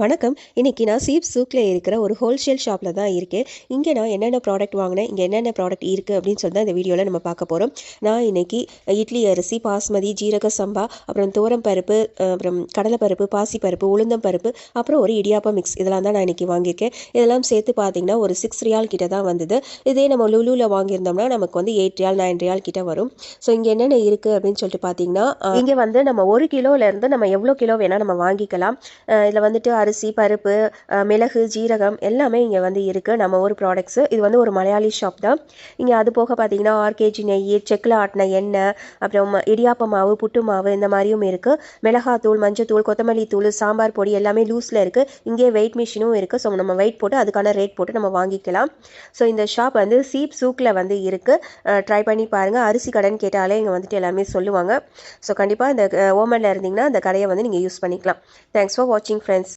வணக்கம். இன்னைக்கு நான் சீப் சூக்ல இருக்கிற ஒரு ஹோல்சேல் ஷாப்ல தான் இருக்கேன். இங்க நான் என்னென்ன ப்ராடக்ட் வாங்குனேன், இங்க என்னென்ன ப்ராடக்ட் இருக்கு அப்படின்னு சொல்லி தான் இந்த வீடியோல நம்ம பார்க்க போறோம். நான் இன்னைக்கு இட்லி அரிசி, பாஸ்மதி, ஜீரக சம்பா, அப்புறம் துவரம் பருப்பு, அப்புறம் கடலை பருப்பு, பாசி பருப்பு, உளுந்தம் பருப்பு, அப்புறம் ஒரு இடியாப்பம் மிக்ஸ் இதெல்லாம் தான் நான் இன்னைக்கு வாங்கியிருக்கேன். இதெல்லாம் சேர்த்து பார்த்தீங்கன்னா ஒரு 6 ரியால் கிட்ட தான் வந்தது. இதே நம்ம லுலுல வாங்கியிருந்தோம்னா நமக்கு வந்து 8 ரியால் 9 ரியால் கிட்ட வரும். ஸோ இங்க என்னென்ன இருக்கு அப்படின்னு சொல்லிட்டு பார்த்தீங்கன்னா, இங்க வந்து நம்ம 1 கிலோல இருந்து நம்ம எவ்வளோ கிலோ வேணா நம்ம வாங்கிக்கலாம். இதில் வந்துட்டு அரிசி, பருப்பு, மிளகு, ஜீரகம் எல்லாமே இங்கே வந்து இருக்குது. நம்ம ஊர் ப்ராடக்ட்ஸு. இது வந்து ஒரு மலையாளி ஷாப் தான். இங்கே அது போக பார்த்தீங்கன்னா ஆர்கேஜி நெய், செக்கில் ஆட்டின எண்ணெய், அப்புறம் இடியாப்ப மாவு, புட்டு மாவு இந்த மாதிரியும் இருக்குது. மிளகாத்தூள், மஞ்சத்தூள், கொத்தமல்லி தூள், சாம்பார் பொடி எல்லாமே லூஸில் இருக்குது. இங்கே வெயிட் மிஷினும் இருக்குது. ஸோ நம்ம வெயிட் போட்டு அதுக்கான ரேட் போட்டு நம்ம வாங்கிக்கலாம். ஸோ இந்த ஷாப் வந்து சீப் சூக்கில் வந்து இருக்குது. ட்ரை பண்ணி பாருங்கள். அரிசி கடைன்னு கேட்டாலே இங்கே வந்துட்டு எல்லாமே சொல்லுவாங்க. ஸோ கண்டிப்பாக இந்த ஓமனில் இருந்தீங்கன்னா இந்த கடையை வந்து நீங்கள் யூஸ் பண்ணிக்கலாம். தேங்க்ஸ் ஃபார் வாட்சிங் ஃப்ரெண்ட்ஸ்.